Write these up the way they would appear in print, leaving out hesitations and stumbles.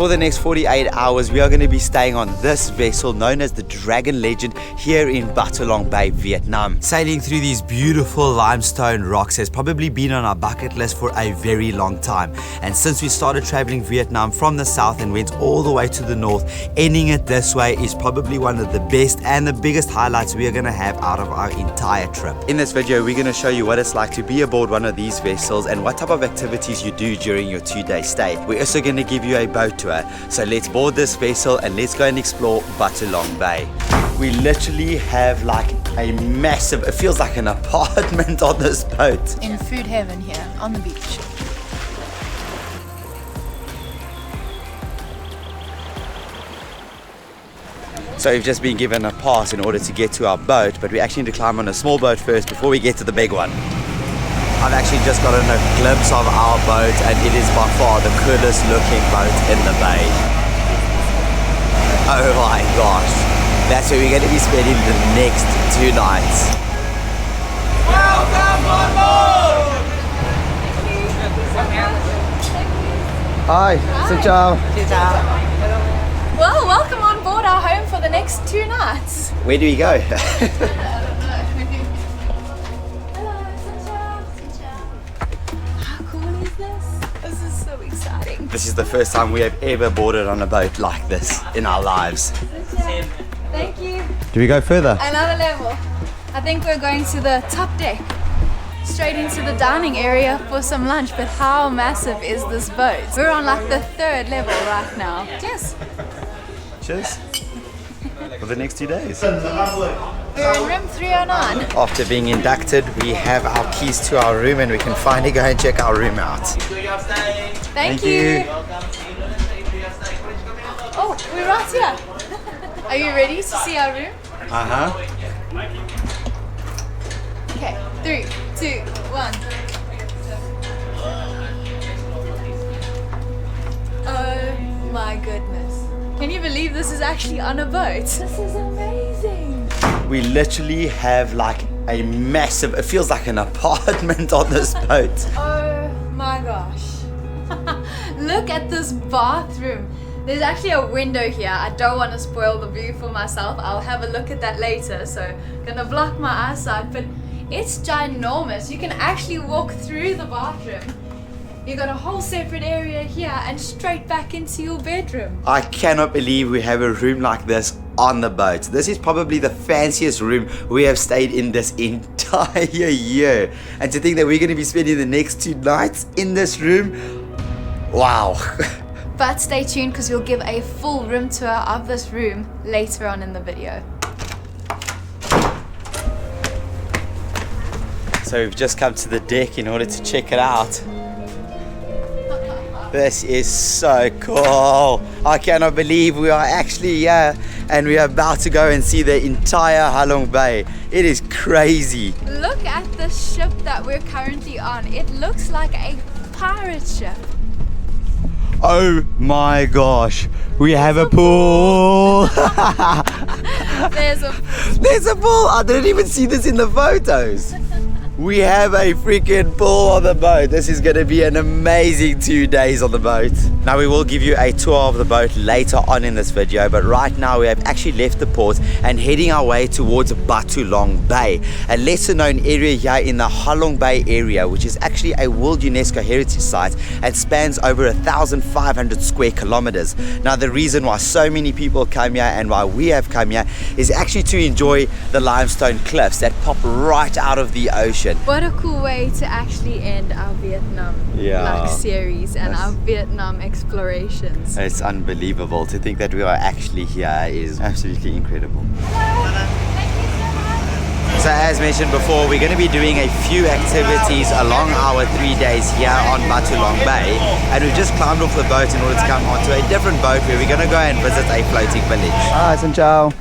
For the next 48 hours, we are going to be staying on this vessel known as the Dragon Legend here in Halong Bay, Vietnam. Sailing through these beautiful limestone rocks has probably been on our bucket list for a very long time. And since we started traveling Vietnam from the south and went all the way to the north, ending it this way is probably one of the best and the biggest highlights we are going to have out of our entire trip. In this video, we're going to show you what it's like to be aboard one of these vessels and what type of activities you do during your 2-day stay. We're also going to give you a boat tour. So let's board this vessel and let's go and explore Halong Bay. We literally have like a massive, it feels like an apartment on this boat. In food heaven here on the beach. So we've just been given a pass in order to get to our boat, but we actually need to climb on a small boat first before we get to the big one. I've actually just gotten a glimpse of our boat and it is by far the coolest looking boat in the bay. Oh my gosh, that's where we're going to be spending the next 2 nights. Welcome on board! Hi, xin chào. Well, welcome on board our home for the next 2 nights. Where do we go? This is the first time we have ever boarded on a boat like this in our lives. Thank you. Do we go further? Another level. I think we're going to the top deck. Straight into the dining area for some lunch, but how massive is this boat? We're on like the 3rd level right now. Cheers. Cheers. For the next 2 days. We're in room 309. After being inducted, we have our keys to our room and we can finally go and check our room out. Thank you. Oh, we're right here. Are you ready to see our room? Okay, 3, 2, 1. Oh my goodness. Can you believe this is actually on a boat? This is amazing. We literally have like a massive, it feels like an apartment on this boat. Oh my gosh. Look at this bathroom. There's actually a window here. I don't want to spoil the view for myself. I'll have a look at that later, so I'm gonna block my eyesight, but it's ginormous. You can actually walk through the bathroom. You got a whole separate area here and straight back into your bedroom. I cannot believe we have a room like this on the boat. This is probably the fanciest room we have stayed in this entire year. And to think that we're going to be spending the next 2 nights in this room, wow. But stay tuned because we'll give a full room tour of this room later on in the video. So we've just come to the deck in order to check it out. This is so cool. I cannot believe we are actually here and we are about to go and see the entire Halong Bay. It is crazy. Look at the ship that we're currently on. It looks like a pirate ship. Oh my gosh, we have a pool. There's a pool. I didn't even see this in the photos. We have a freaking pool on the boat. This is going to be an amazing 2 days on the boat. Now we will give you a tour of the boat later on in this video, but right now we have actually left the port and heading our way towards Bai Tu Long Bay, a lesser known area here in the Halong Bay area, which is actually a World UNESCO Heritage Site and spans over 1,500 square kilometers. Now the reason why so many people come here and why we have come here is actually to enjoy the limestone cliffs that pop right out of the ocean. What a cool way to actually end our Vietnam series and our Vietnam explorations. It's unbelievable. To think that we are actually here is absolutely incredible. So as mentioned before, we're going to be doing a few activities along our 3 days here on Bai Tu Long Bay, and we've just climbed off the boat in order to come onto a different boat where we're going to go and visit a floating village. Hi, xin chào.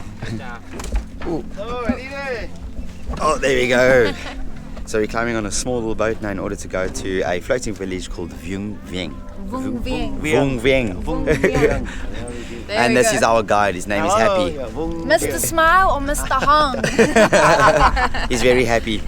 Oh, there we go. So we're climbing on a small little boat now in order to go to a floating village called Vuong Vieng. Vuong Vieng. Vuong Vieng. And this is our guide. His name is Happy. Mr. Smile or Mr. Hong? He's very happy.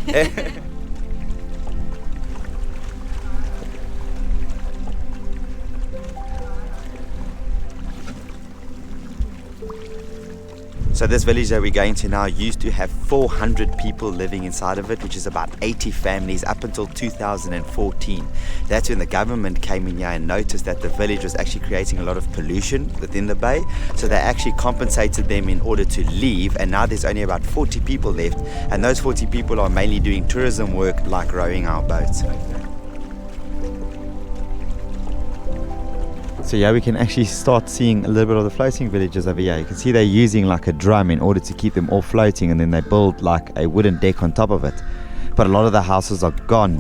So this village that we're going to now used to have 400 people living inside of it, which is about 80 families up until 2014. That's when the government came in here and noticed that the village was actually creating a lot of pollution within the bay. So they actually compensated them in order to leave, and now there's only about 40 people left, and those 40 people are mainly doing tourism work like rowing our boats. So yeah, we can actually start seeing a little bit of the floating villages over here. You can see they're using like a drum in order to keep them all floating, and then they build like a wooden deck on top of it. But a lot of the houses are gone.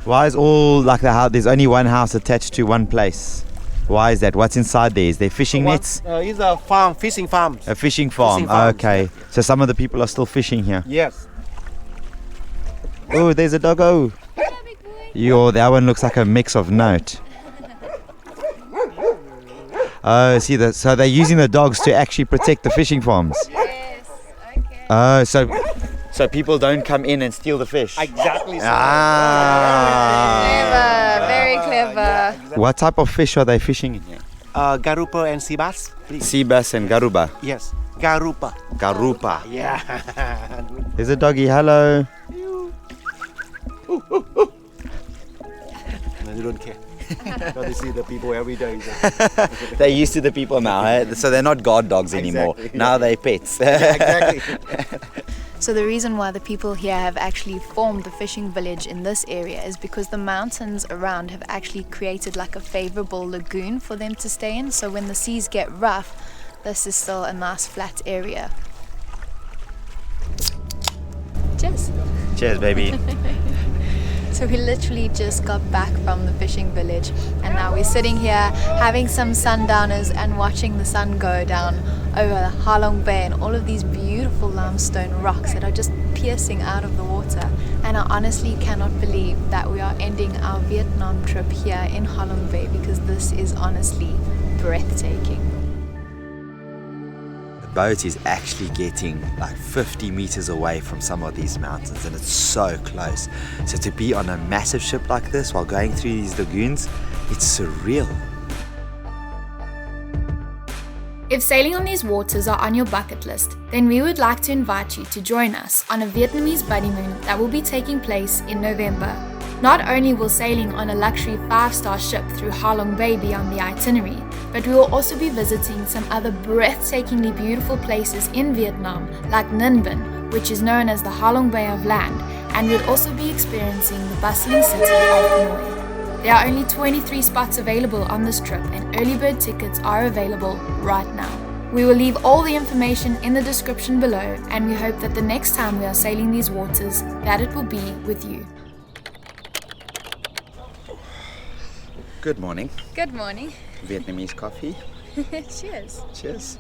Why is all like the house? There's only one house attached to one place. Why is that? What's inside there? Is there fishing nets? It's a farm, fishing farm. A fishing farm. Fishing farms, Okay. yeah. So some of the people are still fishing here. Yes. Oh, there's a doggo. Yo, that one looks like a mix of note. Oh, see that? So they're using the dogs to actually protect the fishing farms. Yes, okay. Oh, so people don't come in and steal the fish. Exactly. So. Clever, very clever. What type of fish are they fishing in here? Garupa and sea bass, please. Sea bass and garuba. Yes. Garupa. Garupa. Yeah. There's a doggy. Hello. No, you don't care. But they see the people every day. So. They're used to the people now, eh? So they're not guard dogs anymore. Exactly. Now they're pets. Yeah, exactly. So the reason why the people here have actually formed the fishing village in this area is because the mountains around have actually created like a favorable lagoon for them to stay in. So when the seas get rough, this is still a nice flat area. Cheers. Cheers, baby. So we literally just got back from the fishing village, and now we're sitting here having some sundowners and watching the sun go down over Halong Bay and all of these beautiful limestone rocks that are just piercing out of the water. And I honestly cannot believe that we are ending our Vietnam trip here in Halong Bay, because this is honestly breathtaking. The boat is actually getting like 50 meters away from some of these mountains, and it's so close. So to be on a massive ship like this while going through these lagoons, it's surreal. If sailing on these waters are on your bucket list, then we would like to invite you to join us on a Vietnamese Buddymoon that will be taking place in November. Not only will sailing on a luxury 5-star ship through Halong Bay be on the itinerary, but we will also be visiting some other breathtakingly beautiful places in Vietnam, like Ninh Bình, which is known as the Halong Bay of land, and we'll also be experiencing the bustling city of Hanoi. There are only 23 spots available on this trip, and early bird tickets are available right now. We will leave all the information in the description below, and we hope that the next time we are sailing these waters, that it will be with you. Good morning. Good morning. Vietnamese coffee. Cheers. Cheers.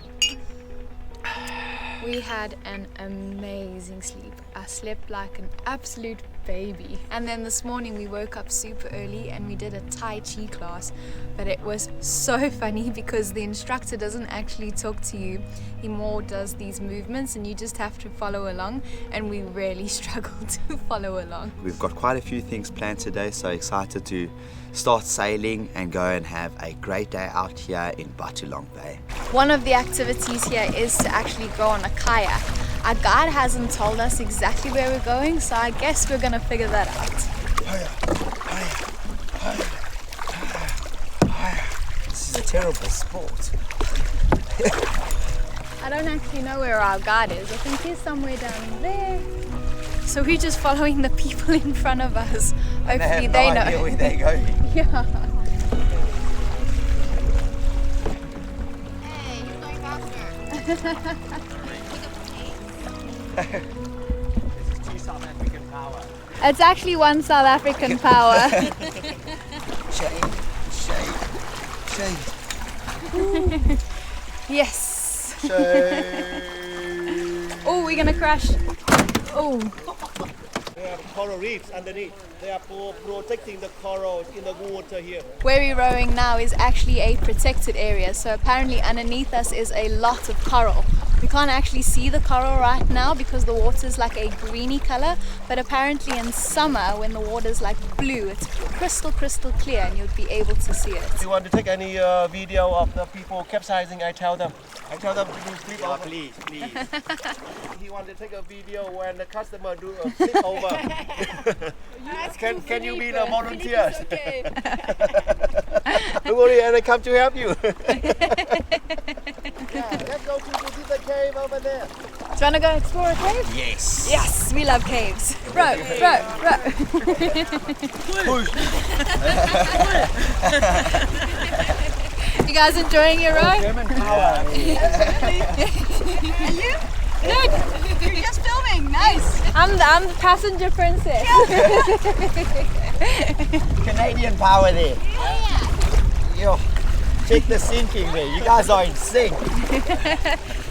We had an amazing sleep. I slept like an absolute baby. And then this morning we woke up super early and we did a Tai Chi class. But it was so funny because the instructor doesn't actually talk to you. He more does these movements and you just have to follow along. And we really struggled to follow along. We've got quite a few things planned today, so excited to start sailing and go and have a great day out here in Bai Tu Long Bay. One of the activities here is to actually go on a kayak. Our guide hasn't told us exactly where we're going, so I guess we're gonna figure that out. This is a terrible sport. I don't actually know where our guide is. I think he's somewhere down there. So we're just following the people in front of us. Hopefully they know. Idea where they're going. Yeah. Hey, you're going faster. This is 2 South African power. It's actually 1 South African power. Shade, shade, shade. Yes. Shade. Oh, we're gonna crash. Oh. There are coral reefs underneath. They are for protecting the corals in the water here. Where we're rowing now is actually a protected area, so apparently underneath us is a lot of coral. We can't actually see the coral right now because the water's like a greeny color, but apparently in summer when the water's like blue, it's crystal clear and you'll be able to see it. If you want to take any video of the people capsizing, I tell them. I tell them to do flip over. Please. He want to take a video when the customer do a flip over. Can you be the volunteer? Okay. Don't worry, and I come to help you. Yeah, let's go to the cave over there. Do you want to go explore a cave? Yes. Yes, we love caves. Row. You guys enjoying your ride? German power. And you? Good. You're just filming. Nice. I'm the passenger princess. Canadian power there. Yo, check the sinking there. You guys are in sync.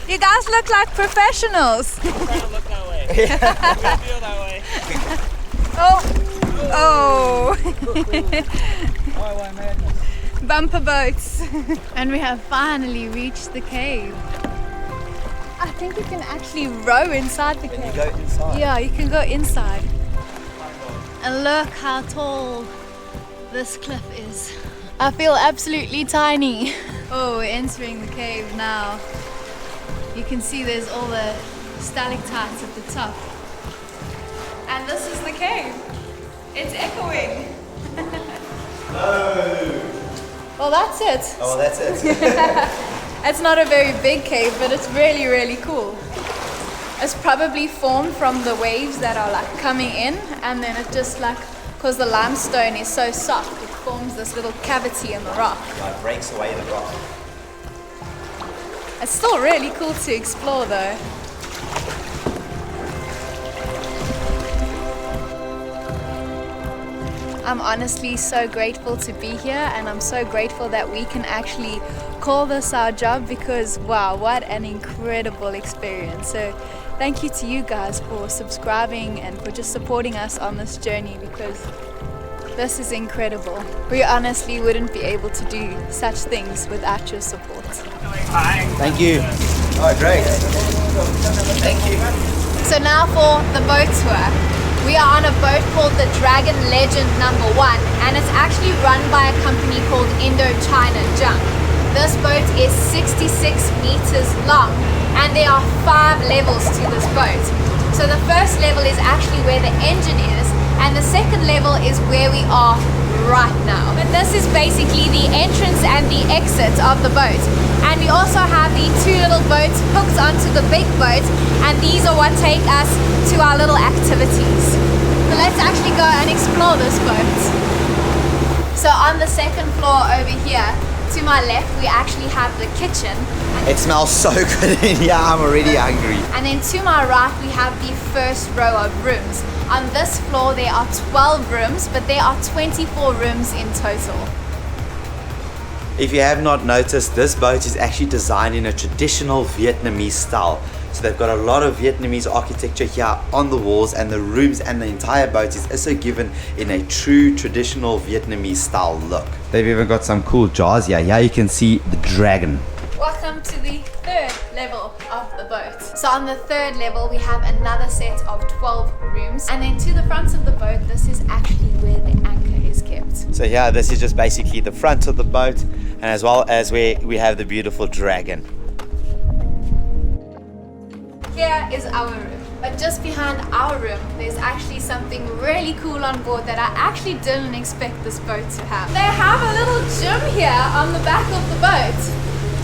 You guys look like professionals. Look that way. We feel that way. Oh. Why madness? Bumper boats. And we have finally reached the cave. I think you can actually row inside the cave. Go inside. Yeah, you can go inside. And look how tall this cliff is. I feel absolutely tiny. Oh, we're entering the cave now. You can see there's all the stalactites at the top. And this is the cave. It's echoing. Well, that's it. Oh, that's it. It's not a very big cave, but it's really, really cool. It's probably formed from the waves that are like coming in, and then it just like, because the limestone is so soft, it forms this little cavity in the rock. It breaks away the rock. It's still really cool to explore though. I'm honestly so grateful to be here, and I'm so grateful that we can actually call this our job, because wow, what an incredible experience. So thank you to you guys for subscribing and for just supporting us on this journey, because this is incredible. We honestly wouldn't be able to do such things without your support. Thank you. Oh, great. Thank you. So now for the boat tour. We are on a boat called the Dragon Legend #1, and it's actually run by a company called Indochina Junk. This boat is 66 meters long, and there are 5 levels to this boat. So the first level is actually where the engine is, and the second level is where we are right now. But this is basically the entrance and the exit of the boat. And we also have the 2 little boats hooked onto the big boat, and these are what take us to our little activities. So let's actually go and explore this boat. So on the second floor over here, to my left, we actually have the kitchen. It smells so good in here. I'm already hungry. And then to my right, we have the first row of rooms. On this floor, there are 12 rooms, but there are 24 rooms in total. If you have not noticed, this boat is actually designed in a traditional Vietnamese style. So they've got a lot of Vietnamese architecture here on the walls, and the rooms and the entire boat is also given in a true traditional Vietnamese style look. They've even got some cool jars here. Here you can see the dragon. Welcome to the 3rd level of the boat. So on the 3rd level, we have another set of 12 rooms. And then to the front of the boat, this is actually where the anchor is kept. So here, this is just basically the front of the boat, and as well as where we have the beautiful dragon. Here is our room. But just behind our room, there's actually something really cool on board that I actually didn't expect this boat to have. They have a little gym here on the back of the boat.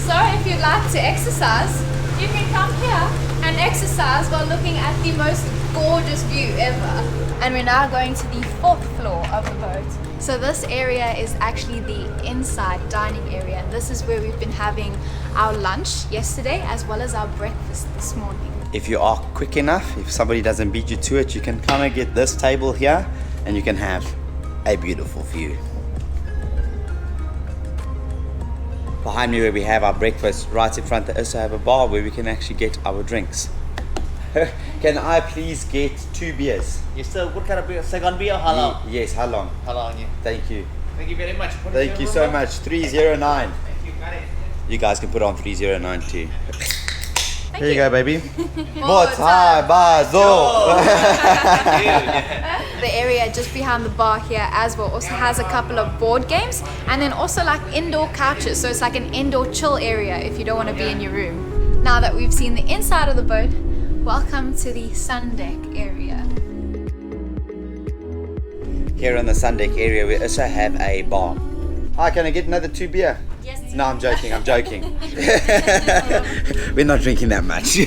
So if you'd like to exercise, you can come here and exercise while looking at the most gorgeous view ever. And we're now going to the 4th floor of the boat. So this area is actually the inside dining area, and this is where we've been having our lunch yesterday as well as our breakfast this morning. If you are quick enough, if somebody doesn't beat you to it, you can come and get this table here, and you can have a beautiful view. Behind me, where we have our breakfast, right in front, they also have a bar where we can actually get our drinks. Can I please get 2 beers? Yes, sir. What kind of beer? Second beer or Halong? Yes, Halong. Halong, yeah. Thank you. Thank you very much. What is Thank your you room so number? much. 309. Thank you, got it. You guys can put on 309 too. Thank Here you go, baby. More Thai bazo. The area just behind the bar here as well also has a couple of board games and then also like indoor couches. So it's like an indoor chill area if you don't want to be in your room. Now that we've seen the inside of the boat, welcome to the sun deck area. Here on the sun deck area, we also have a bar. Hi, can I get another 2 beer? Yes. No, I'm joking. We're not drinking that much.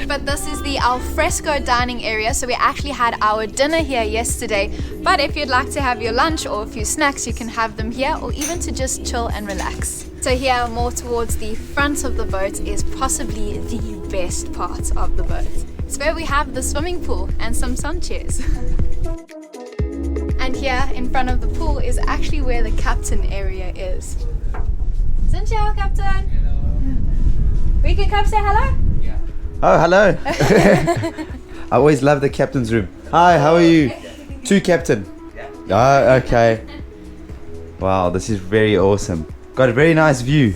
But this is the al fresco dining area, so we actually had our dinner here yesterday. But if you'd like to have your lunch or a few snacks, you can have them here, or even to just chill and relax. So here, more towards the front of the boat, is possibly the best part of the boat. It's where we have the swimming pool and some sun chairs. And here in front of the pool is actually where the captain area is. Xin Captain. Hello. We can come say hello? Yeah. Oh, hello. I always love the captain's room. Hi, how are you? 2 captain. Oh, okay. Wow, this is very awesome. Got a very nice view.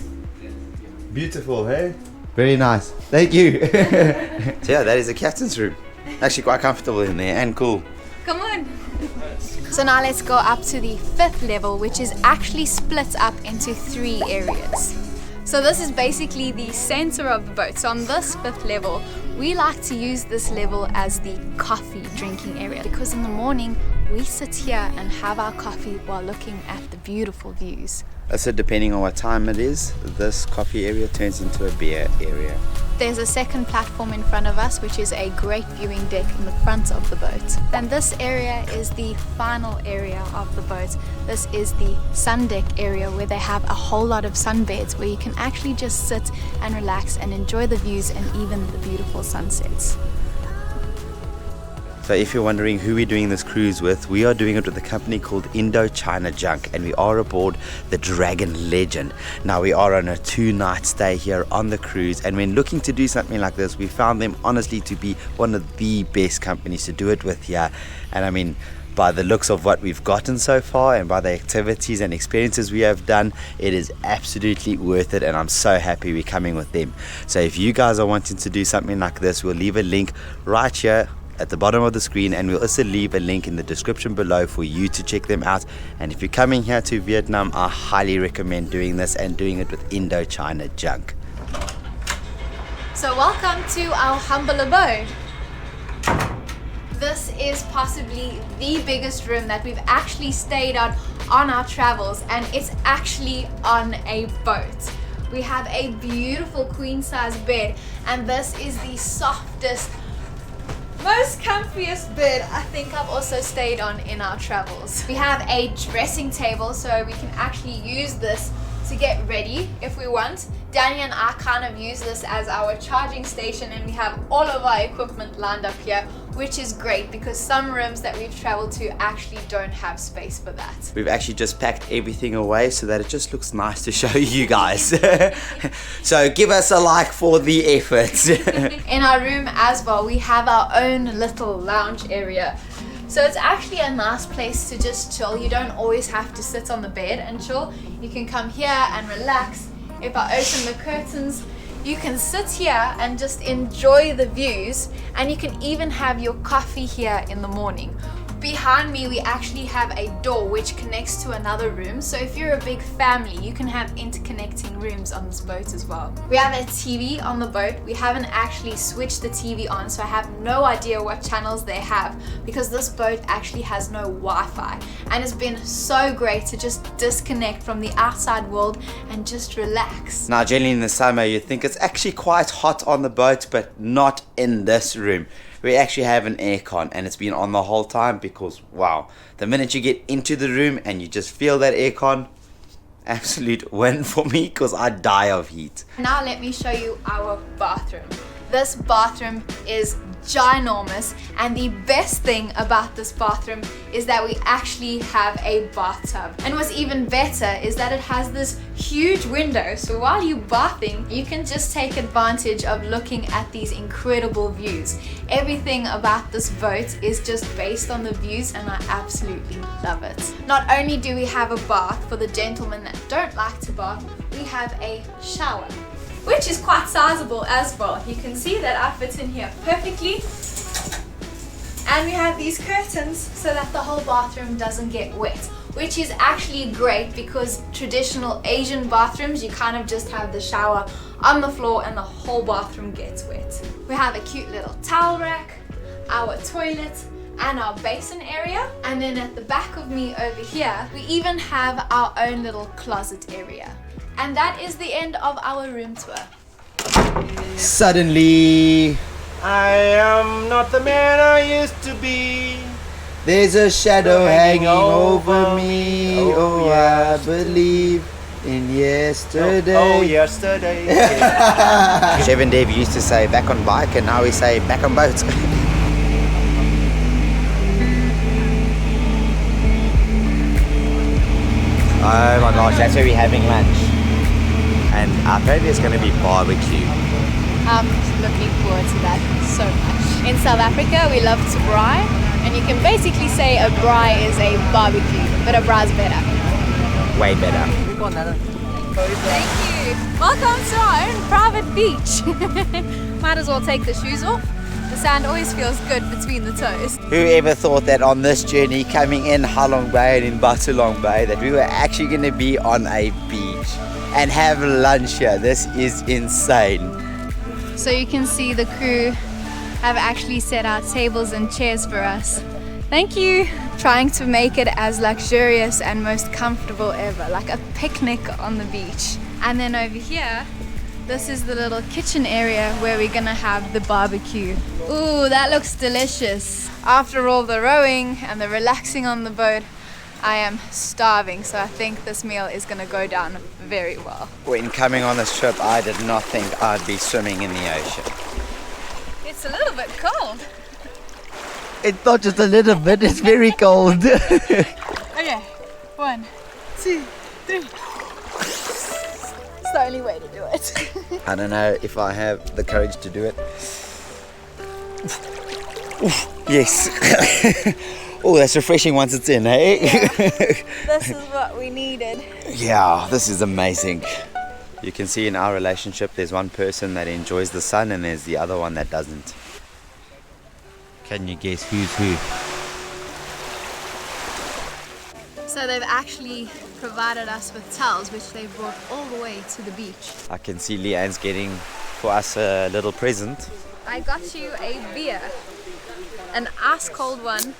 Beautiful, hey? Very nice. Thank you. So yeah, that is the captain's room. Actually quite comfortable in there and cool. Come on. So now let's go up to the 5th level, which is actually split up into 3 areas. So this is basically the center of the boat. So on this 5th level, we like to use this level as the coffee drinking area, because in the morning we sit here and have our coffee while looking at the beautiful views. So depending on what time it is, this coffee area turns into a beer area. There's a second platform in front of us, which is a great viewing deck in the front of the boat. And this area is the final area of the boat. This is the sun deck area, where they have a whole lot of sunbeds where you can actually just sit and relax and enjoy the views and even the beautiful sunsets. So if you're wondering who we're doing this cruise with, we are doing it with a company called Indochina Junk, and we are aboard the Dragon Legend. Now we are on a 2-night stay here on the cruise, and when looking to do something like this, we found them honestly to be one of the best companies to do it with here. And I mean, by the looks of what we've gotten so far and by the activities and experiences we have done, it is absolutely worth it, and I'm so happy we're coming with them. So if you guys are wanting to do something like this, we'll leave a link right here at the bottom of the screen, and we'll also leave a link in the description below for you to check them out. And if you're coming here to Vietnam, I highly recommend doing this and doing it with Indochina Junk. So welcome to our humble abode. This is possibly the biggest room that we've actually stayed on our travels, and it's actually on a boat. We have a beautiful queen size bed, and this is the softest, most comfiest bed I think I've also stayed on in our travels. We have a dressing table, so we can actually use this to get ready if we want. Danny and I kind of use this as our charging station, and we have all of our equipment lined up here, which is great because some rooms that we've traveled to actually don't have space for that. We've actually just packed everything away so that it just looks nice to show you guys. So give us a like for the effort. In our room as well, we have our own little lounge area. So it's actually a nice place to just chill. You don't always have to sit on the bed and chill. You can come here and relax. If I open the curtains, you can sit here and just enjoy the views, and you can even have your coffee here in the morning. Behind me, we actually have a door which connects to another room. So if you're a big family, you can have interconnecting rooms on this boat as well. We have a TV on the boat. We haven't actually switched the TV on, so I have no idea what channels they have, because this boat actually has no Wi-Fi. And it's been so great to just disconnect from the outside world and just relax. Now, generally in the summer, you'd think it's actually quite hot on the boat, but not in this room. We actually have an aircon, and it's been on the whole time because, wow, the minute you get into the room and you just feel that aircon, absolute win for me because I die of heat. Now let me show you our bathroom. This bathroom is ginormous, and the best thing about this bathroom is that we actually have a bathtub. And what's even better is that it has this huge window, so while you're bathing, you can just take advantage of looking at these incredible views. Everything about this boat is just based on the views, and I absolutely love it. Not only do we have a bath for the gentlemen that don't like to bath, we have a shower, which is quite sizable as well. You can see that I fit in here perfectly. And we have these curtains so that the whole bathroom doesn't get wet, which is actually great because traditional Asian bathrooms, you kind of just have the shower on the floor and the whole bathroom gets wet. We have a cute little towel rack, our toilet, and our basin area. And then at the back of me over here, we even have our own little closet area. And that is the end of our room tour. Suddenly, I am not the man I used to be. there's a shadow hanging over me. Oh, Oh, I believe in yesterday. Oh, yesterday. Chev and Dave used to say back on bike, and now we say back on boat. Oh my gosh, that's where we're having lunch. And apparently it's going to be barbecue. I'm looking forward to that so much. In South Africa, we love to braai, and you can basically say a braai is a barbecue, but a braai is better. Way better. Thank you. Welcome to our own private beach. Might as well take the shoes off. The sand always feels good between the toes. Whoever thought that on this journey coming in Halong Bay and in Bai Tu Long Bay that we were actually going to be on a beach and have lunch here. This is insane. So you can see the crew have actually set out tables and chairs for us. Thank you. Trying to make it as luxurious and most comfortable ever, like a picnic on the beach. And then over here, this is the little kitchen area where we're gonna have the barbecue. Ooh, that looks delicious. After all the rowing and the relaxing on the boat, I am starving, so I think this meal is gonna go down very well. When coming on this trip, I did not think I'd be swimming in the ocean. It's a little bit cold. It's not just a little bit, it's very cold. Okay, 1, 2, 3. It's the only way to do it. I don't know if I have the courage to do it. Yes. Oh, that's refreshing once it's in, eh? Yeah, this is what we needed. Yeah, this is amazing. You can see in our relationship there's one person that enjoys the sun and there's the other one that doesn't. Can you guess who's who? So they've actually provided us with towels, which they brought all the way to the beach. I can see Leanne's getting for us a little present. I got you a beer, an ice cold one,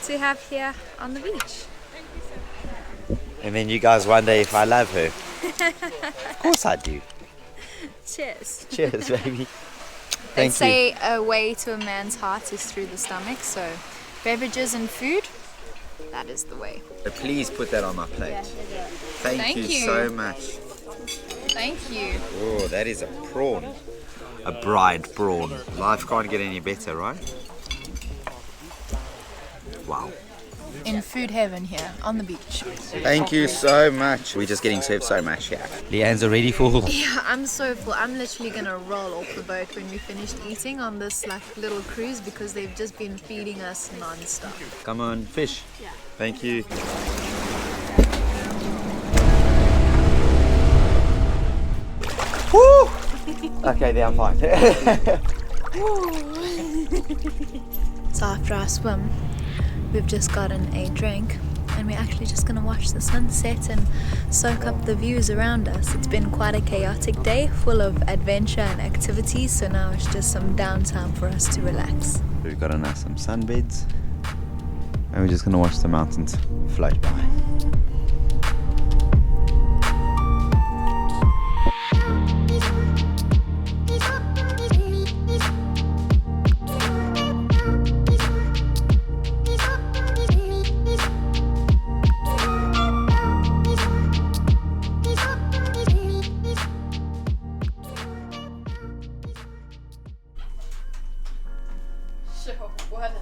to have here on the beach. And then you guys wonder if I love her. Of course I do. Cheers. Cheers, baby. They Thank you. say a way to a man's heart is through the stomach, so beverages and food, that is the way. Please put that on my plate. Thank you so much. Thank you. Oh, that is a prawn. A bride prawn. Life can't get any better, right? Wow. In food heaven here on the beach. Thank you so much. We're just getting served so much here. Leanne's already full. Yeah, I'm so full. I'm literally gonna roll off the boat when we finished eating on this like little cruise because they've just been feeding us non-stop. Come on, fish. Yeah. Thank you. Woo! Okay, there I'm fine. So after our swim, we've just gotten a drink and we're actually just gonna watch the sunset and soak up the views around us. It's been quite a chaotic day full of adventure and activities, so now it's just some downtime for us to relax. We've got some sunbeds and we're just gonna watch the mountains float by. What a night.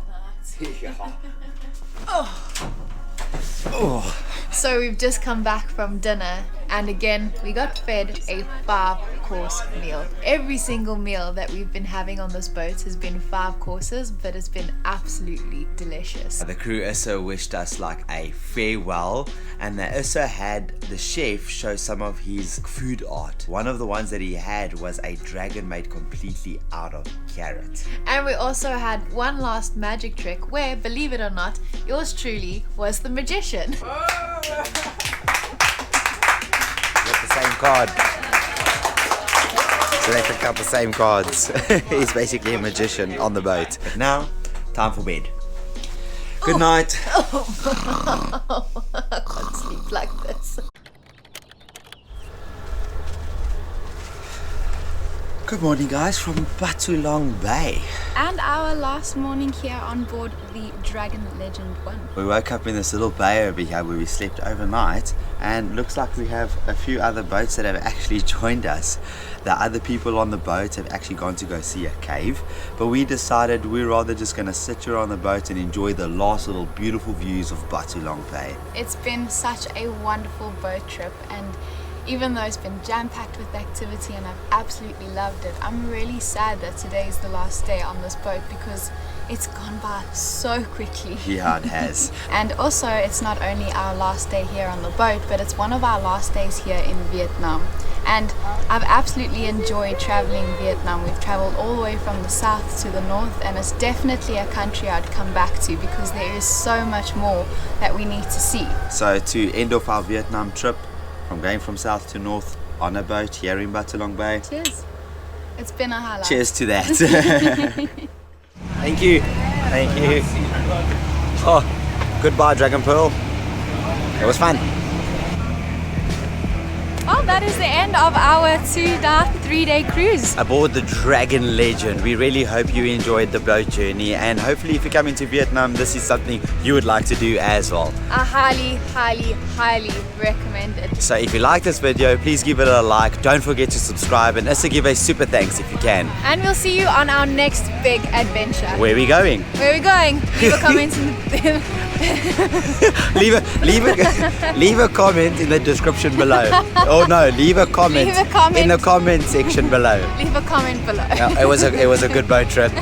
Oh. So we've just come back from dinner And again, we got fed a 5-course meal. Every single meal that we've been having on this boat has been 5 courses, but it's been absolutely delicious. The crew also wished us like a farewell, and they also had the chef show some of his food art. One of the ones that he had was a dragon made completely out of carrot. And we also had one last magic trick where, believe it or not, yours truly was the magician. With the same card. So they picked up the same cards. He's basically a magician on the boat. But now, time for bed. Good night. I can't sleep like this. Good morning, guys, from Bai Tu Long Bay. And our last morning here on board the Dragon Legend 1. We woke up in this little bay over here where we slept overnight, and looks like we have a few other boats that have actually joined us. The other people on the boat have actually gone to go see a cave, but we decided we're rather just going to sit here on the boat and enjoy the last little beautiful views of Bai Tu Long Bay. It's been such a wonderful boat trip, and even though it's been jam-packed with activity and I've absolutely loved it, I'm really sad that today is the last day on this boat because it's gone by so quickly. Yeah, it has. And also, it's not only our last day here on the boat, but it's one of our last days here in Vietnam. And I've absolutely enjoyed traveling Vietnam. We've traveled all the way from the south to the north, and it's definitely a country I'd come back to because there is so much more that we need to see. So to end off our Vietnam trip, from going from south to north on a boat here in Bai Tu Long Bay. Cheers. It's been a highlight. Cheers to that. Thank you. Thank you. Oh, goodbye, Dragon Pearl. It was fun. Well, that is the end of our 2-night, 3-day cruise. Aboard the Dragon Legend. We really hope you enjoyed the boat journey, and hopefully if you come into Vietnam, this is something you would like to do as well. I highly, highly, highly recommend it. So if you like this video, please give it a like. Don't forget to subscribe, and also give a super thanks if you can. And we'll see you on our next big adventure. Where are we going? Where are we going? Leave a comment in the leave a comment in the description below. Oh no, leave a comment in the comment section below. Leave a comment below. Yeah, it was a good boat trip.